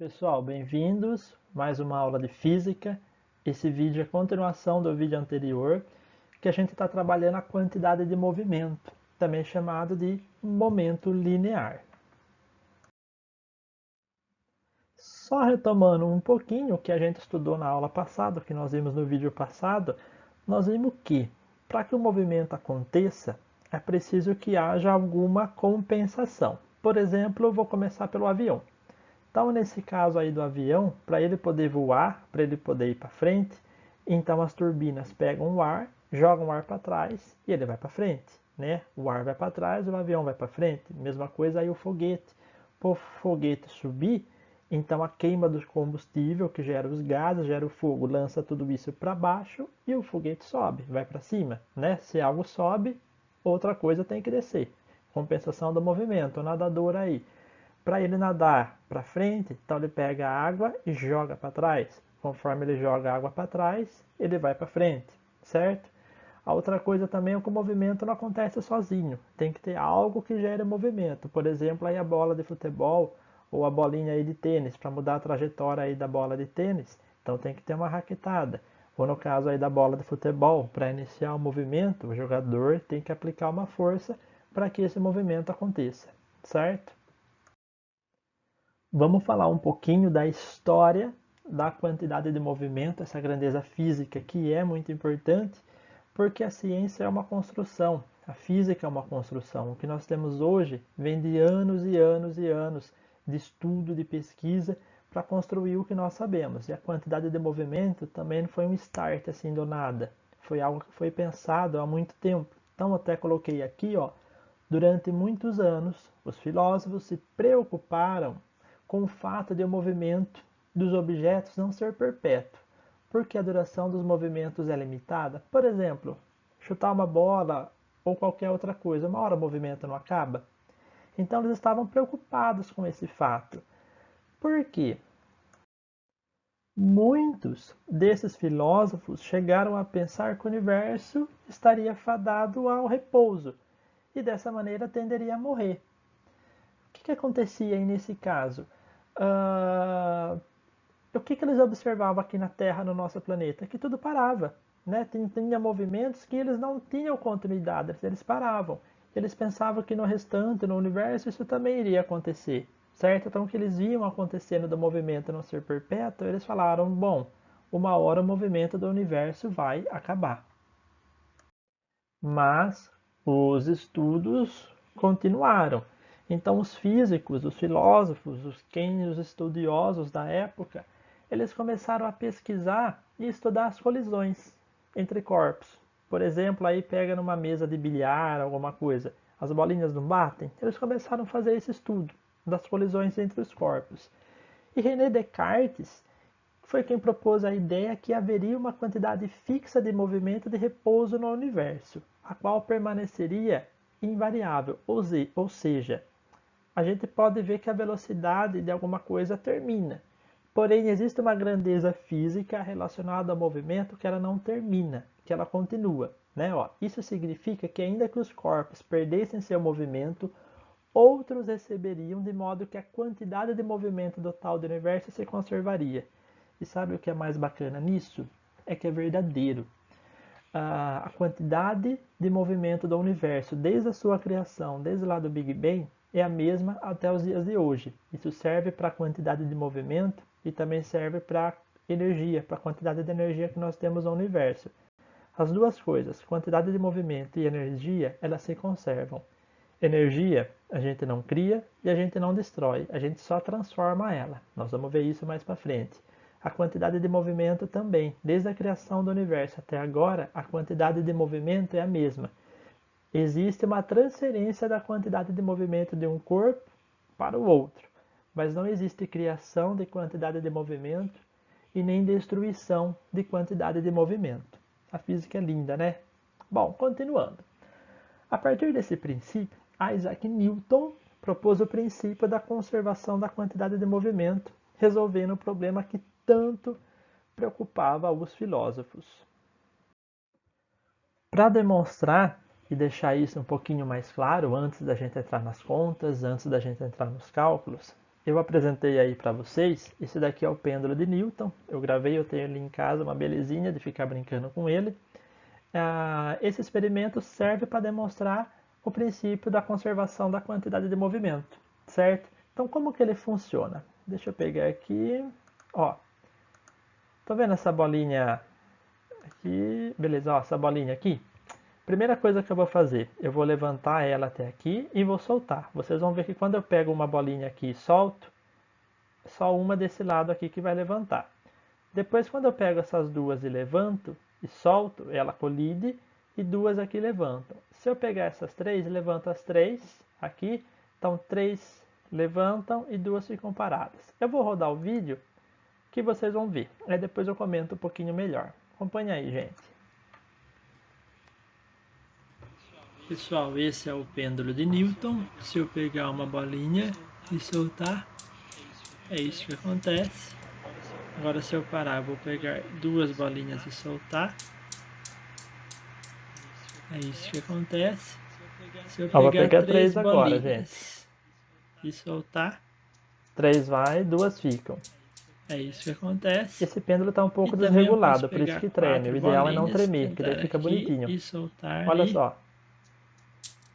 Pessoal, bem-vindos. Mais uma aula de física. Esse vídeo é a continuação do vídeo anterior, que a gente está trabalhando a quantidade de movimento, também chamado de momento linear. Só retomando um pouquinho o que a gente estudou na aula passada, o que nós vimos no vídeo passado, nós vimos que, para que o movimento aconteça, é preciso que haja alguma compensação. Por exemplo, eu vou começar pelo avião. Então, nesse caso aí do avião, para ele poder voar, para ele poder ir para frente, então as turbinas pegam o ar, jogam o ar para trás e ele vai para frente, né? O ar vai para trás, o avião vai para frente. Mesma coisa aí o foguete. Para o foguete subir, então a queima do combustível que gera os gases, gera o fogo, lança tudo isso para baixo e o foguete sobe, vai para cima, né? Se algo sobe, outra coisa tem que descer. Compensação do movimento, o nadador aí. Para ele nadar para frente, então ele pega a água e joga para trás. Conforme ele joga a água para trás, ele vai para frente, certo? A outra coisa também é que o movimento não acontece sozinho. Tem que ter algo que gere movimento. Por exemplo, aí a bola de futebol ou a bolinha aí de tênis, para mudar a trajetória aí da bola de tênis, então tem que ter uma raquetada. Ou no caso aí da bola de futebol, para iniciar o movimento, o jogador tem que aplicar uma força para que esse movimento aconteça, certo? Vamos falar um pouquinho da história da quantidade de movimento, essa grandeza física que é muito importante, porque a ciência é uma construção, a física é uma construção. O que nós temos hoje vem de anos e anos e anos de estudo, de pesquisa, para construir o que nós sabemos. E a quantidade de movimento também não foi um start assim do nada, foi algo que foi pensado há muito tempo. Então, até coloquei aqui, ó, durante muitos anos, os filósofos se preocuparam com o fato de o movimento dos objetos não ser perpétuo, porque a duração dos movimentos é limitada. Por exemplo, chutar uma bola ou qualquer outra coisa, uma hora o movimento não acaba. Então eles estavam preocupados com esse fato. Por quê? Muitos desses filósofos chegaram a pensar que o universo estaria fadado ao repouso e dessa maneira tenderia a morrer. O que acontecia aí nesse caso? O que eles observavam aqui na Terra, no nosso planeta? Que tudo parava. Né? Tinha movimentos que eles não tinham continuidade, eles paravam. Eles pensavam que no restante, no universo, isso também iria acontecer. Certo? Então, o que eles viam acontecendo do movimento não ser perpétuo, eles falaram, bom, uma hora o movimento do universo vai acabar. Mas os estudos continuaram. Então os físicos, os filósofos, os estudiosos da época, eles começaram a pesquisar e estudar as colisões entre corpos. Por exemplo, aí pega numa mesa de bilhar, alguma coisa, as bolinhas não batem. Eles começaram a fazer esse estudo das colisões entre os corpos. E René Descartes foi quem propôs a ideia que haveria uma quantidade fixa de movimento de repouso no universo, a qual permaneceria invariável, ou seja, a gente pode ver que a velocidade de alguma coisa termina. Porém, existe uma grandeza física relacionada ao movimento que ela não termina, que ela continua. Né? Ó, isso significa que ainda que os corpos perdessem seu movimento, outros receberiam, de modo que a quantidade de movimento total do universo se conservaria. E sabe o que é mais bacana nisso? É que é verdadeiro. A quantidade de movimento do universo, desde a sua criação, desde lá do Big Bang, é a mesma até os dias de hoje. Isso serve para a quantidade de movimento e também serve para a energia, para a quantidade de energia que nós temos no universo. As duas coisas, quantidade de movimento e energia, elas se conservam. Energia a gente não cria e a gente não destrói, a gente só transforma ela. Nós vamos ver isso mais para frente. A quantidade de movimento também, desde a criação do universo até agora, a quantidade de movimento é a mesma. Existe uma transferência da quantidade de movimento de um corpo para o outro, mas não existe criação de quantidade de movimento e nem destruição de quantidade de movimento. A física é linda, né? Bom, continuando. A partir desse princípio, Isaac Newton propôs o princípio da conservação da quantidade de movimento, resolvendo o problema que tanto preocupava os filósofos. Para demonstrar e deixar isso um pouquinho mais claro, antes da gente entrar nas contas, antes da gente entrar nos cálculos, eu apresentei aí para vocês, esse daqui é o pêndulo de Newton. Eu gravei, eu tenho ele em casa, uma belezinha de ficar brincando com ele. Esse experimento serve para demonstrar o princípio da conservação da quantidade de movimento, certo? Então, como que ele funciona? Deixa eu pegar aqui, ó. Tá vendo essa bolinha aqui? Beleza, ó, essa bolinha aqui. Primeira coisa que eu vou fazer, eu vou levantar ela até aqui e vou soltar. Vocês vão ver que quando eu pego uma bolinha aqui e solto, só uma desse lado aqui que vai levantar. Depois, quando eu pego essas duas e levanto e solto, ela colide e duas aqui levantam. Se eu pegar essas três, levanto as três aqui, então três levantam e duas ficam paradas. Eu vou rodar o vídeo que vocês vão ver. Aí depois eu comento um pouquinho melhor. Acompanha aí, gente. Pessoal, esse é o pêndulo de Newton. Se eu pegar uma bolinha e soltar, é isso que acontece. Agora, se eu parar, eu vou pegar duas bolinhas e soltar. É isso que acontece. Se eu pegar três agora, bolinhas e soltar, três vai, duas ficam. É isso que acontece. Esse pêndulo está um pouco desregulado, por isso que treme. O ideal é não tremer, que daí fica bonitinho. E soltar. Olha só.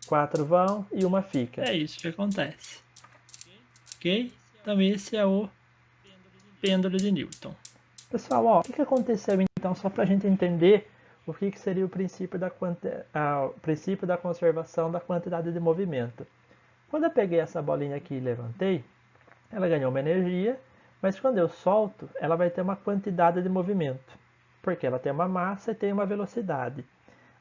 4 vão e uma fica. É isso que acontece. Ok? Então esse é o pêndulo de Newton. Pessoal, ó, o que aconteceu então, só para a gente entender o que seria o princípio da conservação da quantidade de movimento. Quando eu peguei essa bolinha aqui e levantei, ela ganhou uma energia, mas quando eu solto, ela vai ter uma quantidade de movimento, porque ela tem uma massa e tem uma velocidade.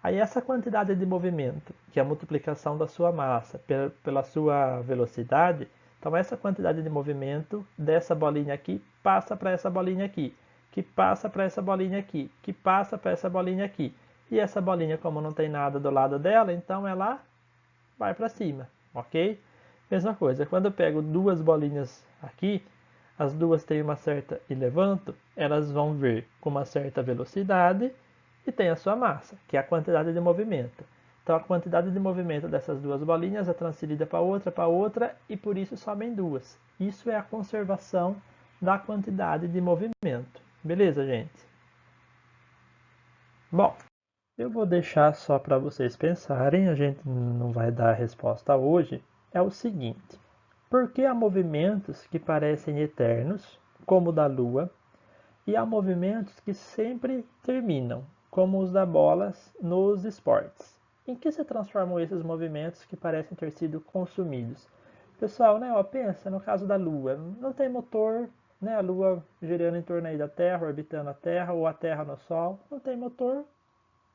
Aí essa quantidade de movimento, que é a multiplicação da sua massa pela sua velocidade, então essa quantidade de movimento dessa bolinha aqui passa para essa bolinha aqui, que passa para essa bolinha aqui, que passa para essa bolinha aqui. E essa bolinha, como não tem nada do lado dela, então ela vai para cima, ok? Mesma coisa, quando eu pego duas bolinhas aqui, as duas têm uma certa e levanto, elas vão vir com uma certa velocidade e tem a sua massa, que é a quantidade de movimento. Então a quantidade de movimento dessas duas bolinhas é transferida para outra e por isso sobem duas. Isso é a conservação da quantidade de movimento. Beleza, gente? Bom, eu vou deixar só para vocês pensarem, a gente não vai dar a resposta hoje. É o seguinte: por que há movimentos que parecem eternos, como o da Lua, e há movimentos que sempre terminam, como os da bolas nos esportes? Em que se transformam esses movimentos que parecem ter sido consumidos? Pessoal, né, ó, pensa no caso da Lua, não tem motor, né, a Lua girando em torno aí da Terra, orbitando a Terra, ou a Terra no Sol, não tem motor,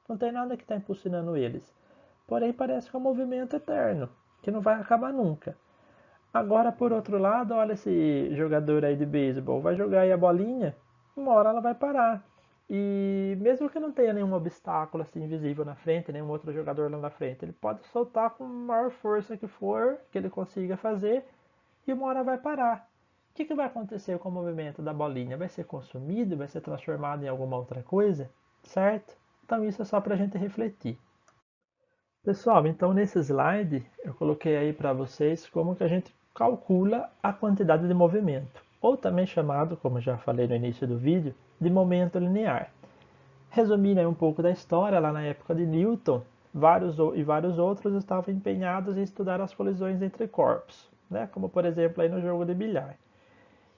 não tem nada que está impulsionando eles. Porém, parece que é um movimento eterno, que não vai acabar nunca. Agora, por outro lado, olha esse jogador aí de beisebol, vai jogar aí a bolinha, uma hora ela vai parar. E mesmo que não tenha nenhum obstáculo assim visível na frente, nenhum outro jogador lá na frente, ele pode soltar com a maior força que for, que ele consiga fazer, e uma hora vai parar. O que vai acontecer com o movimento da bolinha? Vai ser consumido? Vai ser transformado em alguma outra coisa? Certo? Então isso é só para a gente refletir. Pessoal, então nesse slide eu coloquei aí para vocês como que a gente calcula a quantidade de movimento, ou também chamado, como já falei no início do vídeo, de momento linear. Resumindo aí um pouco da história, lá na época de Newton, vários outros estavam empenhados em estudar as colisões entre corpos, né? Como por exemplo aí no jogo de bilhar.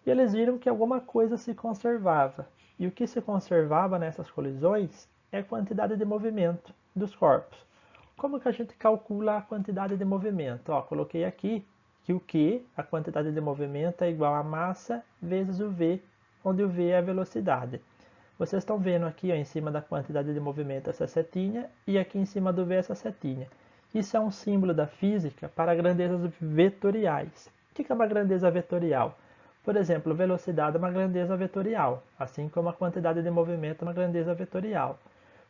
E eles viram que alguma coisa se conservava, e o que se conservava nessas colisões é a quantidade de movimento dos corpos. Como que a gente calcula a quantidade de movimento? Ó, coloquei aqui que o Q, a quantidade de movimento, é igual a massa vezes o V, onde o V é a velocidade. Vocês estão vendo aqui ó, em cima da quantidade de movimento essa setinha e aqui em cima do V essa setinha. Isso é um símbolo da física para grandezas vetoriais. O que é uma grandeza vetorial? Por exemplo, velocidade é uma grandeza vetorial, assim como a quantidade de movimento é uma grandeza vetorial.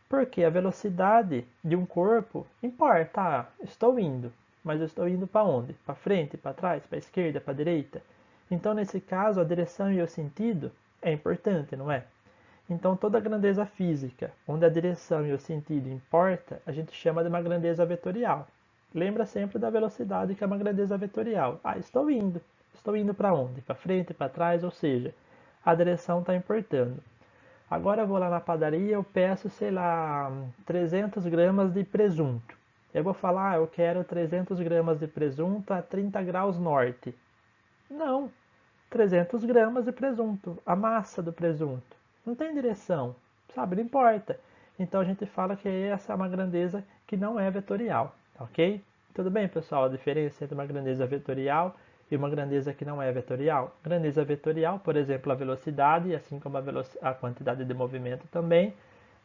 Porque a velocidade de um corpo importa. Estou indo, mas eu estou indo para onde? Para frente, para trás, para a esquerda, para a direita? Então, nesse caso, a direção e o sentido é importante, não é? Então, toda grandeza física, onde a direção e o sentido importa, a gente chama de uma grandeza vetorial. Lembra sempre da velocidade, que é uma grandeza vetorial. Ah, estou indo. Estou indo para onde? Para frente, para trás, ou seja, a direção está importando. Agora eu vou lá na padaria, eu peço, sei lá, 300 gramas de presunto. Eu vou falar, eu quero 300 gramas de presunto a 30 graus norte. Não, 300 gramas de presunto, a massa do presunto. Não tem direção, sabe? Não importa. Então a gente fala que essa é uma grandeza que não é vetorial, ok? Tudo bem, pessoal? A diferença entre uma grandeza vetorial e uma grandeza que não é vetorial. Grandeza vetorial, por exemplo, a velocidade, assim como a quantidade de movimento também,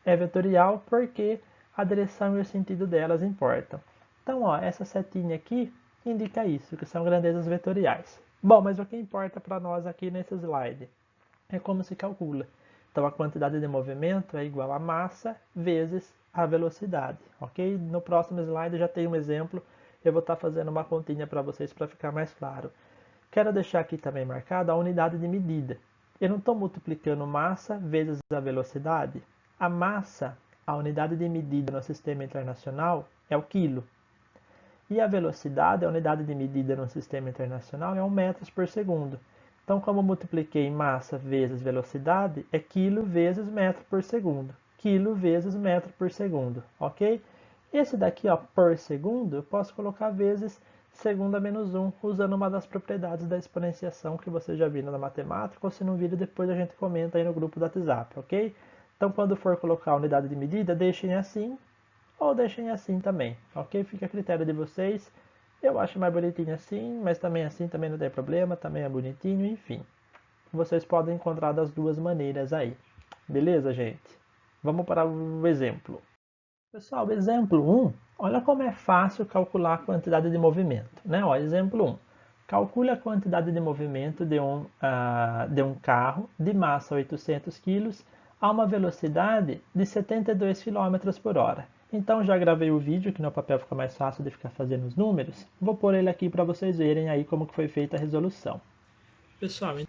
é vetorial porque a direção e o sentido delas importam. Então, ó, essa setinha aqui indica isso, que são grandezas vetoriais. Bom, mas o que importa para nós aqui nesse slide é como se calcula. Então, a quantidade de movimento é igual a massa vezes a velocidade, ok? No próximo slide já tem um exemplo, eu vou estar fazendo uma continha para vocês para ficar mais claro. Quero deixar aqui também marcado a unidade de medida. Eu não estou multiplicando massa vezes a velocidade. A massa, a unidade de medida no sistema internacional, é o quilo. E a velocidade, a unidade de medida no sistema internacional, é 1 metros por segundo. Então, como eu multipliquei massa vezes velocidade, é quilo vezes metro por segundo. Quilo vezes metro por segundo, ok? Esse daqui, ó, por segundo, eu posso colocar vezes segundo a menos 1, usando uma das propriedades da exponenciação que vocês já viram na matemática, ou se não viram, depois a gente comenta aí no grupo do WhatsApp, ok? Então, quando for colocar a unidade de medida, deixem assim, ou deixem assim também, ok? Fica a critério de vocês. Eu acho mais bonitinho assim também não tem problema, também é bonitinho, enfim. Vocês podem encontrar das duas maneiras aí. Beleza, gente? Vamos para o exemplo. Pessoal, exemplo 1, olha como é fácil calcular a quantidade de movimento, né? Ó, exemplo 1. Calcule a quantidade de movimento de um carro de massa 800 kg a uma velocidade de 72 km por hora. Então já gravei o vídeo, que no papel fica mais fácil de ficar fazendo os números. Vou pôr ele aqui para vocês verem aí como que foi feita a resolução. Pessoal,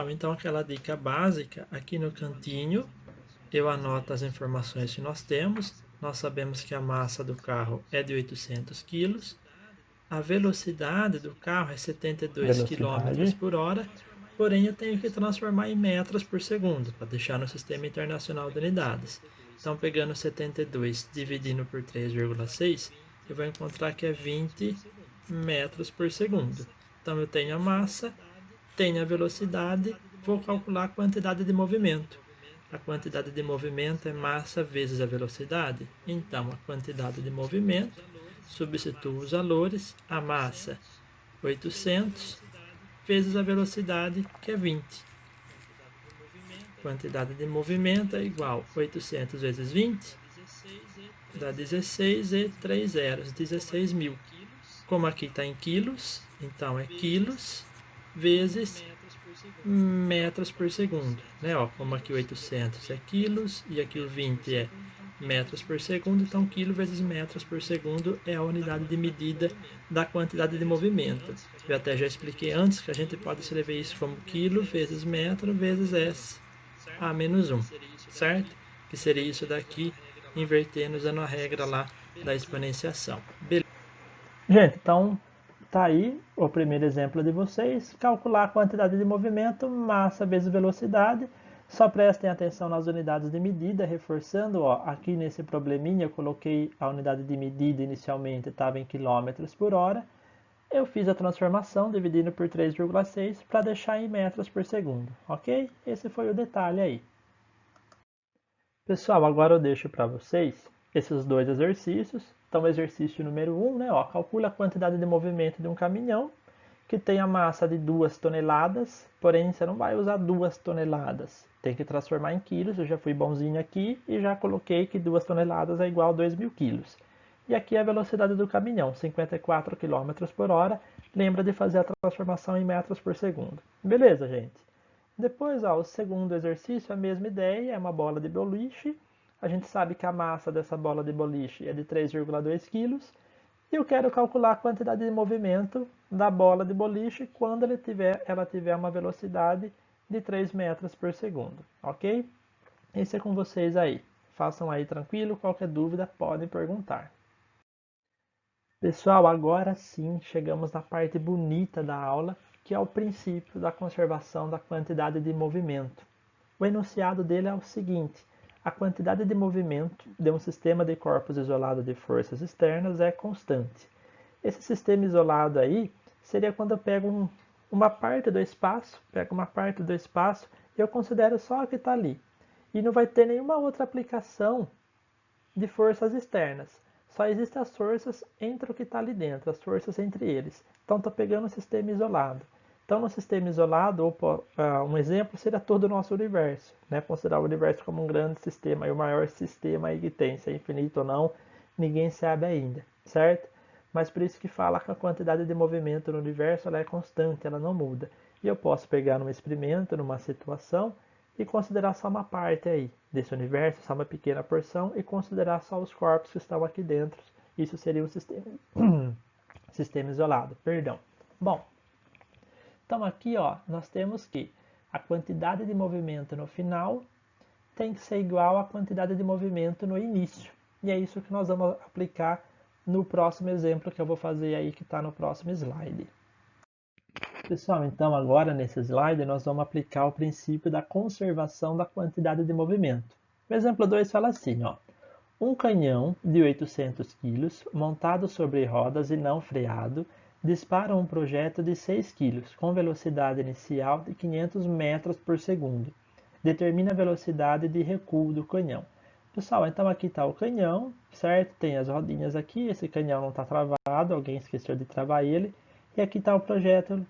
então aquela dica básica, aqui no cantinho, eu anoto as informações que nós temos. Nós sabemos que a massa do carro é de 800 kg, a velocidade do carro é 72 km por hora, porém eu tenho que transformar em metros por segundo, para deixar no Sistema Internacional de Unidades. Então, pegando 72 dividindo por 3,6, eu vou encontrar que é 20 metros por segundo. Então, eu tenho a massa, tenho a velocidade, vou calcular a quantidade de movimento. A quantidade de movimento é massa vezes a velocidade. Então, a quantidade de movimento, substituo os valores, a massa 800 vezes a velocidade, que é 20. Quantidade de movimento é igual a 800 vezes 20, dá 16 e 3 zeros, 16 mil. Como aqui está em quilos, então é quilos vezes metros por segundo, né? Ó, como aqui o 800 é quilos e aqui o 20 é metros por segundo, então quilo vezes metros por segundo é a unidade de medida da quantidade de movimento. Eu até já expliquei antes que a gente pode escrever isso como quilo vezes metro vezes S a menos 1, certo? Que seria isso daqui, invertendo usando a regra lá da exponenciação. Beleza. Gente, então tá aí o primeiro exemplo de vocês, calcular a quantidade de movimento, massa vezes velocidade. Só prestem atenção nas unidades de medida, reforçando, ó, aqui nesse probleminha eu coloquei a unidade de medida inicialmente, estava em quilômetros por hora. Eu fiz a transformação dividindo por 3,6 para deixar em metros por segundo, ok? Esse foi o detalhe aí. Pessoal, agora eu deixo para vocês esses dois exercícios. Então, exercício número 1, né? Ó, calcula a quantidade de movimento de um caminhão que tem a massa de 2 toneladas, porém você não vai usar 2 toneladas. Tem que transformar em quilos, eu já fui bonzinho aqui e já coloquei que 2 toneladas é igual a 2.000 quilos. E aqui é a velocidade do caminhão, 54 km por hora. Lembra de fazer a transformação em metros por segundo. Beleza, gente? Depois, ó, o segundo exercício, a mesma ideia, é uma bola de boliche. A gente sabe que a massa dessa bola de boliche é de 3,2 kg. E eu quero calcular a quantidade de movimento da bola de boliche quando ela tiver uma velocidade de 3 metros por segundo, ok? Esse é com vocês aí. Façam aí tranquilo, qualquer dúvida podem perguntar. Pessoal, agora sim chegamos na parte bonita da aula, que é o princípio da conservação da quantidade de movimento. O enunciado dele é o seguinte: a quantidade de movimento de um sistema de corpos isolado de forças externas é constante. Esse sistema isolado aí seria quando eu pego uma parte do espaço, e eu considero só o que está ali. E não vai ter nenhuma outra aplicação de forças externas. Só existem as forças entre o que está ali dentro, as forças entre eles. Então estou pegando um sistema isolado. Então no sistema isolado, um exemplo seria todo o nosso universo. Né? Considerar o universo como um grande sistema e o maior sistema aí que tem, se é infinito ou não, ninguém sabe ainda, certo? Mas por isso que fala que a quantidade de movimento no universo ela é constante, ela não muda. E eu posso pegar num experimento, numa situação, e considerar só uma parte aí desse universo, só uma pequena porção, e considerar só os corpos que estão aqui dentro. Isso seria o sistema isolado, perdão. Bom, então aqui ó, nós temos que a quantidade de movimento no final tem que ser igual à quantidade de movimento no início. E é isso que nós vamos aplicar no próximo exemplo que eu vou fazer aí, que está no próximo slide. Pessoal, então agora nesse slide nós vamos aplicar o princípio da conservação da quantidade de movimento. O exemplo 2 fala assim, ó: um canhão de 800 kg, montado sobre rodas e não freado, dispara um projétil de 6 kg, com velocidade inicial de 500 metros por segundo. Determina a velocidade de recuo do canhão. Pessoal, então aqui está o canhão, certo? Tem as rodinhas aqui, esse canhão não está travado, alguém esqueceu de travar ele. E aqui está o projétil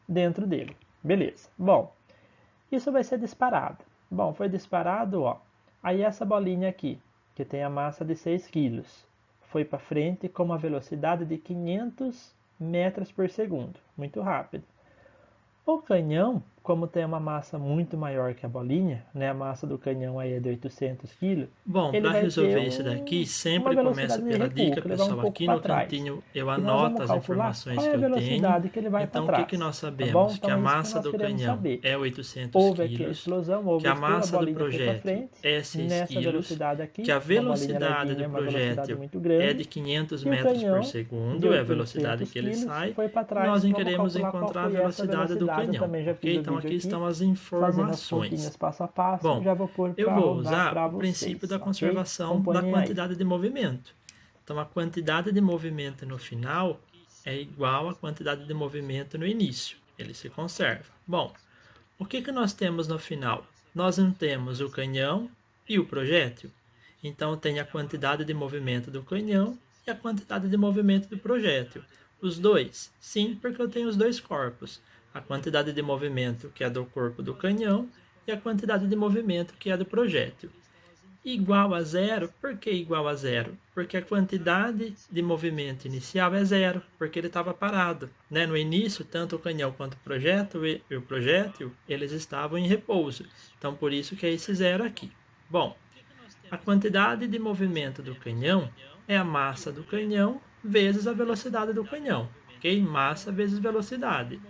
dentro dele. Beleza. Bom, isso vai ser disparado. Bom, foi disparado, ó. Aí essa bolinha aqui, que tem a massa de 6 kg, foi para frente com uma velocidade de 500 metros por segundo. Muito rápido. O canhão, como tem uma massa muito maior que a bolinha, né, a massa do canhão aí é de 800 kg, Bom, ele para vai ter resolver isso daqui, uma sempre começa velocidade de pela recuo, dica, que ele vai um pessoal. pouco Aqui para no trás. cantinho eu E nós anoto vamos as calcular informações qual é que a eu tenho. velocidade que ele vai para Então, o que que trás. nós Tá bom? sabemos? Que Então a é isso que massa nós do queremos canhão saber. é 800 Houve aqui a quilos, explosão, que houve o a estouro, a massa do bolinha foi para projétil frente, é 6 nessa quilos, velocidade que aqui, a uma bolinha velocidade do levinha, uma velocidade projétil muito é de grande, 500 e o metros por canhão de segundo, é a velocidade 800 que ele quilos sai, foi para e trás. nós Vamos queremos calcular qual encontrar a foi essa velocidade do velocidade. Eu canhão, também já fiz ok? o Então, vídeo aqui aqui, estão as fazendo as informações. continhas passo a passo, Bom, já vou pôr eu para vou rodar usar para o princípio vocês, da ok? conservação da Acompanhem aí. quantidade de movimento. Então, a quantidade de movimento no final é igual à quantidade de movimento no início. Ele se conserva. Bom, o que nós temos no final? Nós não temos o canhão e o projétil. Então, tem a quantidade de movimento do canhão e a quantidade de movimento do projétil. Os dois? Sim, porque eu tenho os dois corpos. A quantidade de movimento que é do corpo do canhão e a quantidade de movimento que é do projétil. Igual a zero, por que igual a zero? Porque a quantidade de movimento inicial é zero, porque ele estava parado. Né? No início, tanto o canhão quanto o projétil, eles estavam em repouso. Então, por isso que é esse zero aqui. Bom, a quantidade de movimento do canhão é a massa do canhão vezes a velocidade do canhão, ok? Massa vezes velocidade.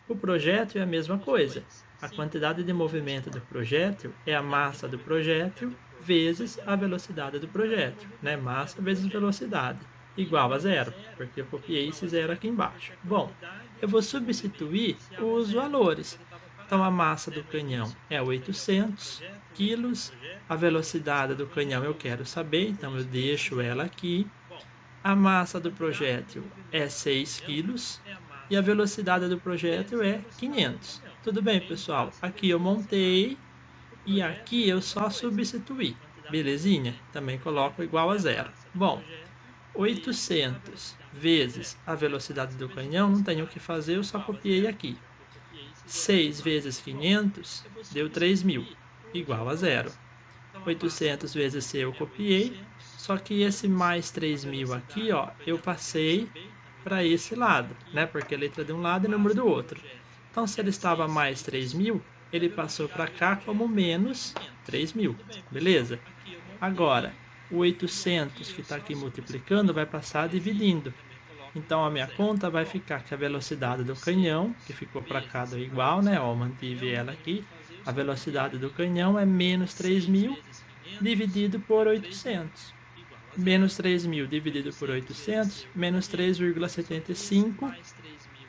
O projétil é a mesma coisa. A quantidade de movimento do projétil é a massa do projétil vezes a velocidade do projétil, né? Massa vezes velocidade, igual a zero, porque eu copiei esse zero aqui embaixo. Bom, eu vou substituir os valores. Então, a massa do canhão é 800 quilos, a velocidade do canhão eu quero saber, então eu deixo ela aqui. A massa do projétil é 6 quilos e a velocidade do projétil é 500. Tudo bem, pessoal? Aqui eu montei e aqui eu só substituí. Belezinha? Também coloco igual a zero. Bom, 800 vezes a velocidade do canhão, não tenho o que fazer, eu só copiei aqui. 6 vezes 500 deu 3.000, igual a zero. 800 vezes C eu copiei, só que esse mais 3.000 aqui, ó, eu passei para esse lado, né? Porque a letra de um lado e número do outro. Então, se ele estava mais 3.000, ele passou para cá como menos 3.000, beleza? Agora, o 800 que está aqui multiplicando vai passar dividindo. Então, a minha conta vai ficar que a velocidade do canhão, que ficou para cá deu igual, né? Ó, mantive ela aqui. A velocidade do canhão é menos 3.000 dividido por 800. Menos 3.000 dividido por 800, menos 3,75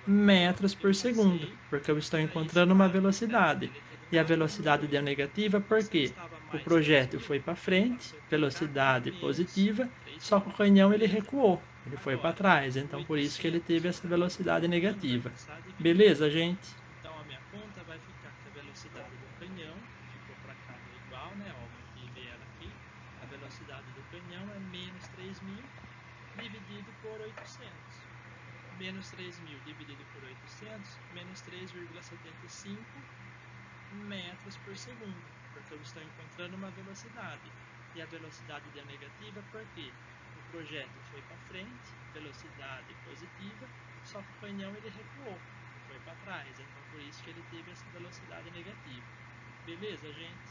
metros por segundo, porque eu estou encontrando uma velocidade. E a velocidade deu negativa porque o projétil foi para frente, velocidade positiva, só que o canhão ele recuou, ele foi para trás, então por isso que ele teve essa velocidade negativa. Beleza, gente? Então a minha conta vai ficar que a velocidade do canhão ficou para cá igual, né? Ó, vou ela aqui. A velocidade do canhão é menos 3.000 dividido por 800. Menos 3.000 dividido por 800, menos 3,75 metros por segundo, porque eu estou encontrando uma velocidade. E a velocidade deu negativa porque o projétil foi para frente, velocidade positiva, só que o canhão ele recuou, ele foi para trás, então por isso que ele teve essa velocidade negativa. Beleza, gente?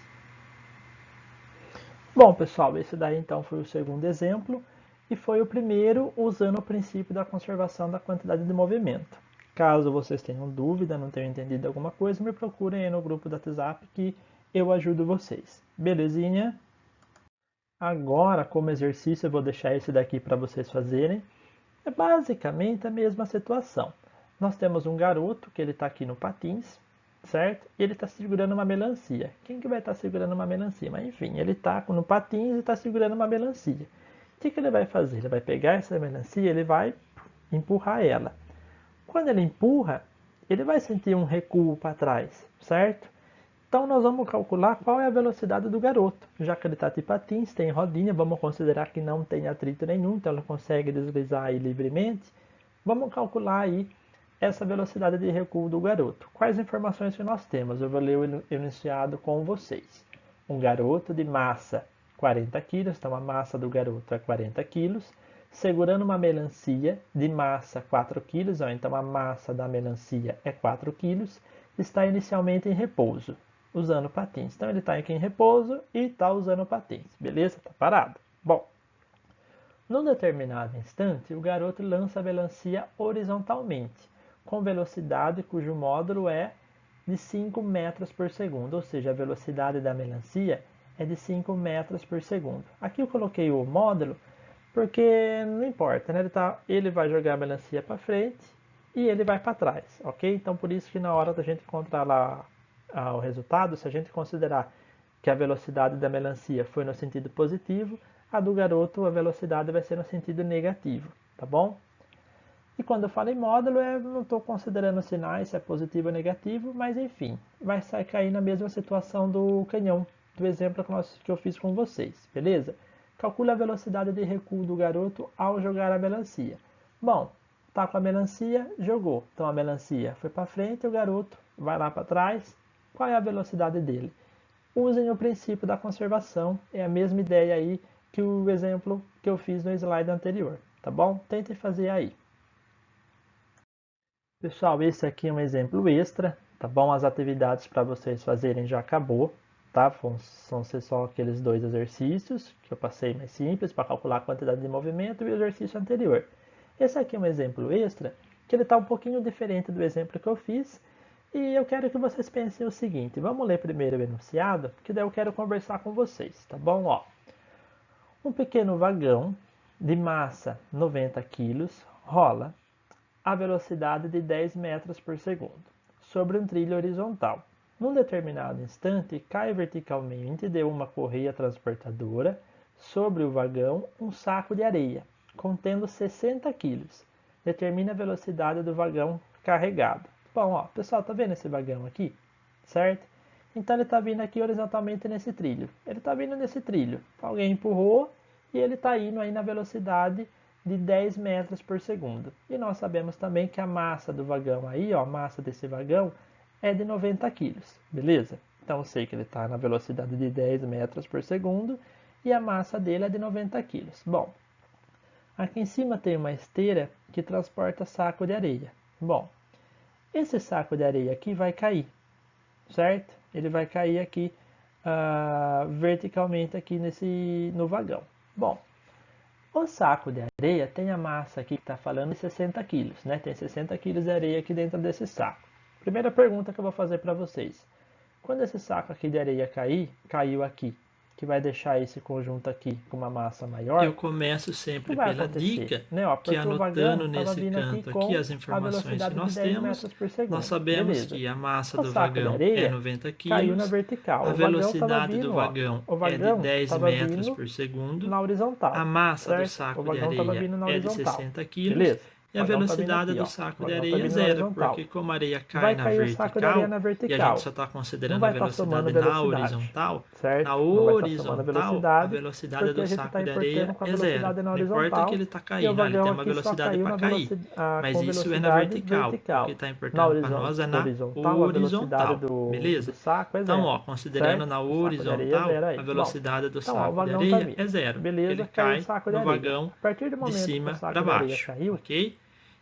Bom, pessoal, esse daí então foi o segundo exemplo e foi o primeiro usando o princípio da conservação da quantidade de movimento. Caso vocês tenham dúvida, não tenham entendido alguma coisa, me procurem aí no grupo do WhatsApp que eu ajudo vocês. Belezinha? Agora, como exercício, eu vou deixar esse daqui para vocês fazerem. É basicamente a mesma situação. Nós temos um garoto que ele está aqui no patins, certo? E ele está segurando uma melancia. Quem que vai estar segurando uma melancia? Mas enfim, ele está no patins e está segurando uma melancia. O que ele vai fazer? Ele vai pegar essa melancia e ele vai empurrar ela. Quando ele empurra, ele vai sentir um recuo para trás, certo? Então nós vamos calcular qual é a velocidade do garoto. Já que ele está de patins, tem rodinha, vamos considerar que não tem atrito nenhum, então ele consegue deslizar aí livremente. Vamos calcular aí essa velocidade de recuo do garoto. Quais informações que nós temos? Eu vou ler o enunciado com vocês. Um garoto de massa 40 kg, então a massa do garoto é 40 kg, segurando uma melancia de massa 4 kg, então a massa da melancia é 4 kg, está inicialmente em repouso, usando patins. Então ele está aqui em repouso e está usando patins, beleza? Está parado. Bom, num determinado instante, o garoto lança a melancia horizontalmente, com velocidade cujo módulo é de 5 metros por segundo, ou seja, a velocidade da melancia é de 5 metros por segundo. Aqui eu coloquei o módulo porque não importa, né? Ele vai jogar a melancia para frente e ele vai para trás, ok? Então por isso que na hora da gente encontrar lá o resultado, se a gente considerar que a velocidade da melancia foi no sentido positivo, a do garoto a velocidade vai ser no sentido negativo, tá bom? E quando eu falo em módulo, eu não estou considerando sinais, se é positivo ou negativo, mas enfim, vai cair na mesma situação do canhão, do exemplo que eu fiz com vocês, beleza? Calcula a velocidade de recuo do garoto ao jogar a melancia. Bom, tá com a melancia, jogou. Então a melancia foi para frente, o garoto vai lá para trás. Qual é a velocidade dele? Usem o princípio da conservação, é a mesma ideia aí que o exemplo que eu fiz no slide anterior, tá bom? Tentem fazer aí. Pessoal, esse aqui é um exemplo extra, tá bom? As atividades para vocês fazerem já acabou, tá? Vão ser só aqueles dois exercícios que eu passei mais simples para calcular a quantidade de movimento e o exercício anterior. Esse aqui é um exemplo extra que ele está um pouquinho diferente do exemplo que eu fiz e eu quero que vocês pensem o seguinte, vamos ler primeiro o enunciado, que daí eu quero conversar com vocês, tá bom? Ó, um pequeno vagão de massa 90 kg rola a velocidade de 10 metros por segundo sobre um trilho horizontal. Num determinado instante, cai verticalmente de uma correia transportadora sobre o vagão um saco de areia, contendo 60 kg. Determina a velocidade do vagão carregado. Bom, ó, pessoal, tá vendo esse vagão aqui? Certo? Então ele está vindo aqui horizontalmente nesse trilho. Ele está vindo nesse trilho. Alguém empurrou e ele está indo aí na velocidade de 10 metros por segundo. E nós sabemos também que a massa do vagão aí, ó, a massa desse vagão é de 90 kg, beleza? Então eu sei que ele está na velocidade de 10 metros por segundo e a massa dele é de 90 kg. Bom, aqui em cima tem uma esteira que transporta saco de areia. Bom, esse saco de areia aqui vai cair, certo? Ele vai cair aqui verticalmente aqui no vagão. Bom, o saco de areia tem a massa aqui que está falando de 60 kg, né? Tem 60 kg de areia aqui dentro desse saco. Primeira pergunta que eu vou fazer para vocês. Quando esse saco aqui de areia caiu aqui, que vai deixar esse conjunto aqui com uma massa maior, eu começo sempre pela dica, né? Ó, que porque o vagão anotando estava nesse vindo aqui canto com aqui as a informações que velocidade de nós 10 temos, metros por segundo. nós sabemos Beleza. que a massa O do saco de vagão areia é 90 caiu na quilos, vertical. a O vagão estava velocidade do vindo, ó, vagão o é de vagão 10 estava metros vindo por segundo, na horizontal, a massa do certo? saco O de vagão estava areia vindo na é de horizontal. 60 quilos Beleza. e O a vagão está vindo velocidade aqui, do ó. saco O de vagão está areia é vindo na zero, horizontal. porque como a areia cai Vai na cair o saco de areia vertical na e a gente vertical. só está Não considerando a vai estar somando velocidade na velocidade, horizontal, certo? na Não vai estar somando horizontal a velocidade, velocidade porque do a gente está saco de importando areia com a é zero. velocidade na Não importa que horizontal ele está e o caindo, ele vagão tem uma aqui só velocidade caiu para cair. Mas com isso é na velocidade vertical. O que vertical. está Na importando para nós é na horizontal, a velocidade horizontal. do Beleza? saco é Então, zero, ó, considerando certo? na O saco de areia é horizontal, zero a aí. Bom, velocidade do então ó, o saco de vagão está areia vindo. é zero. Ele Beleza, caiu o cai saco de no areia. vagão A partir do de momento que o cima para saco de areia baixo, caiu, ok?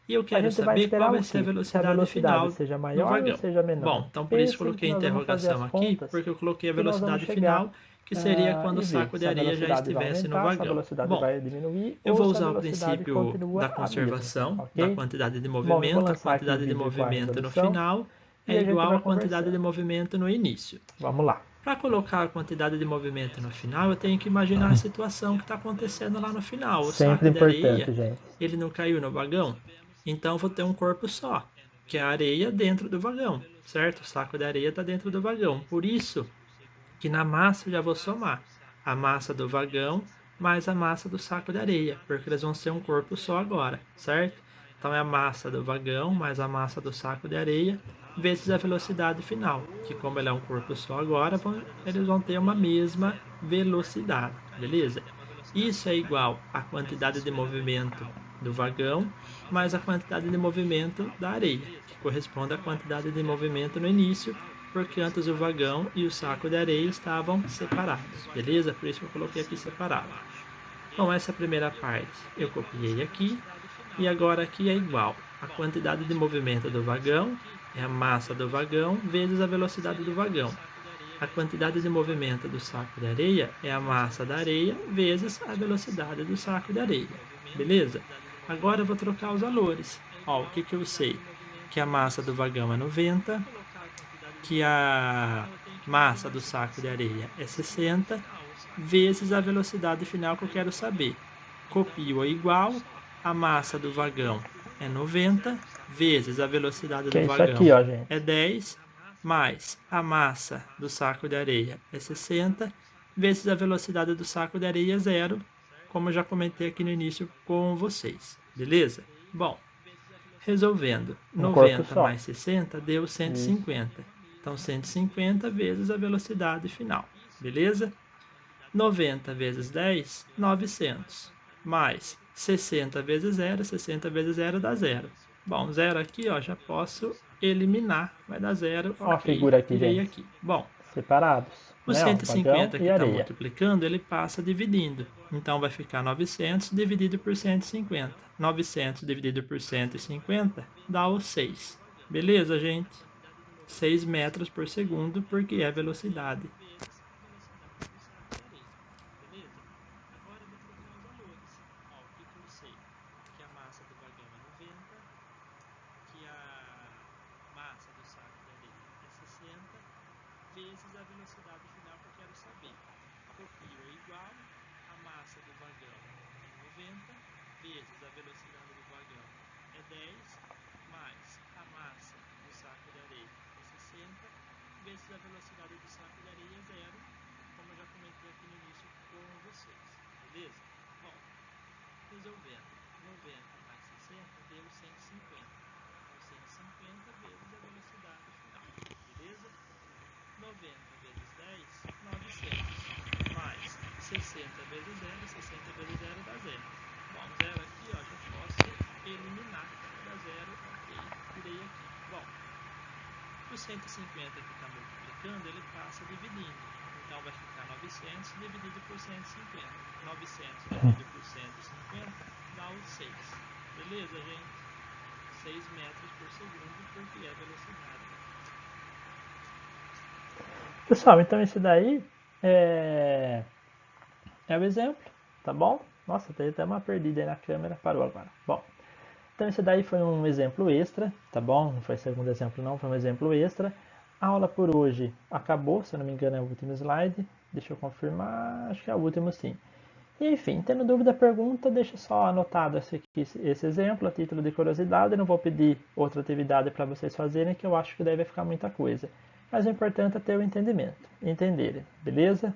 E eu a quero gente vai saber esperar qual vai o ser a quê? Que a velocidade velocidade final seja no maior ou vagão. seja menor. Bom, então por isso Pense coloquei que a nós vamos fazer as interrogação aqui, contas porque eu coloquei a que nós vamos velocidade chegar final, que seria quando e o ver saco de se a areia já velocidade vai estivesse no aumentar, se a vagão. velocidade Bom, vai diminuir eu ou vou se a usar o velocidade princípio continua da a mesma, conservação da ok? quantidade de Bom, eu vou movimento. A lançar aqui o quantidade de vídeo com a movimento no resolução final e é a gente igual vai à quantidade de conversando. movimento no início. Vamos lá. Para colocar a quantidade de movimento no final, eu tenho que imaginar a situação que está acontecendo lá no final. O Sempre saco de importante, areia, gente. ele não caiu no vagão, então eu vou ter um corpo só, que é a areia dentro do vagão, certo? O saco de areia está dentro do vagão. Por isso que na massa eu já vou somar a massa do vagão mais a massa do saco de areia, porque eles vão ser um corpo só agora, certo? Então é a massa do vagão mais a massa do saco de areia vezes a velocidade final, que como ele é um corpo só agora, eles vão ter uma mesma velocidade, beleza? Isso é igual à quantidade de movimento do vagão mais a quantidade de movimento da areia, que corresponde à quantidade de movimento no início, porque antes o vagão e o saco de areia estavam separados, beleza? Por isso que eu coloquei aqui separado. Bom, essa primeira parte eu copiei aqui, e agora aqui é igual a quantidade de movimento do vagão, é a massa do vagão, vezes a velocidade do vagão. A quantidade de movimento do saco de areia é a massa da areia, vezes a velocidade do saco de areia, beleza? Agora eu vou trocar os valores. Ó, o que eu sei? Que a massa do vagão é 90, que a massa do saco de areia é 60, vezes a velocidade final que eu quero saber. Copio a igual, a massa do vagão é 90, vezes a velocidade do vagão aqui, ó, gente. é 10, mais a massa do saco de areia é 60, vezes a velocidade do saco de areia é 0, como eu já comentei aqui no início com vocês, beleza? Bom, resolvendo, 90 mais 60 deu 150. Então, 150 vezes a velocidade final, beleza? 90 vezes 10, 900. Mais 60 vezes 0, 60 vezes 0 dá 0. Bom, 0 aqui, ó, já posso eliminar, vai dar 0. Ó, a figura aqui, gente. Aqui. Bom, separados. o né? 150 ó, que está multiplicando, ele passa dividindo. Então, vai ficar 900 dividido por 150. 900 dividido por 150 dá o 6. Beleza, gente? 6 metros por segundo, porque é a velocidade. Vezes a velocidade final que eu quero saber. Copio é igual, a massa do vagão é 90, vezes a velocidade do vagão é 10, mais a massa do saco de areia é 60, vezes a velocidade do saco de areia é 0, como eu já comentei aqui no início com vocês, beleza? Bom, resolvendo, 90 mais 60 deu 150, então 150 vezes a velocidade final, beleza? 90 vezes 10, 900, mais 60 vezes 0, 60 vezes 0 dá 0. Bom, 0 aqui, ó, já posso eliminar, dá 0, ok, tirei aqui. Bom, o 150 que está multiplicando, ele passa dividindo, então vai ficar 900 dividido por 150. 900 dividido por 150 dá o 6. Beleza, gente? 6 metros por segundo, porque é a velocidade. Pessoal, então esse daí é o exemplo, tá bom? Nossa, tem até uma perdida aí na câmera, parou agora. Bom, então esse daí foi um exemplo extra, tá bom? Não foi segundo exemplo não, foi um exemplo extra. A aula por hoje acabou, se eu não me engano é o último slide. Deixa eu confirmar, acho que é o último sim. Enfim, tendo dúvida, pergunta, deixa só anotado esse exemplo a título de curiosidade. Eu não vou pedir outra atividade para vocês fazerem, que eu acho que deve ficar muita coisa. Mas o importante é ter o entendimento, entenderem, beleza?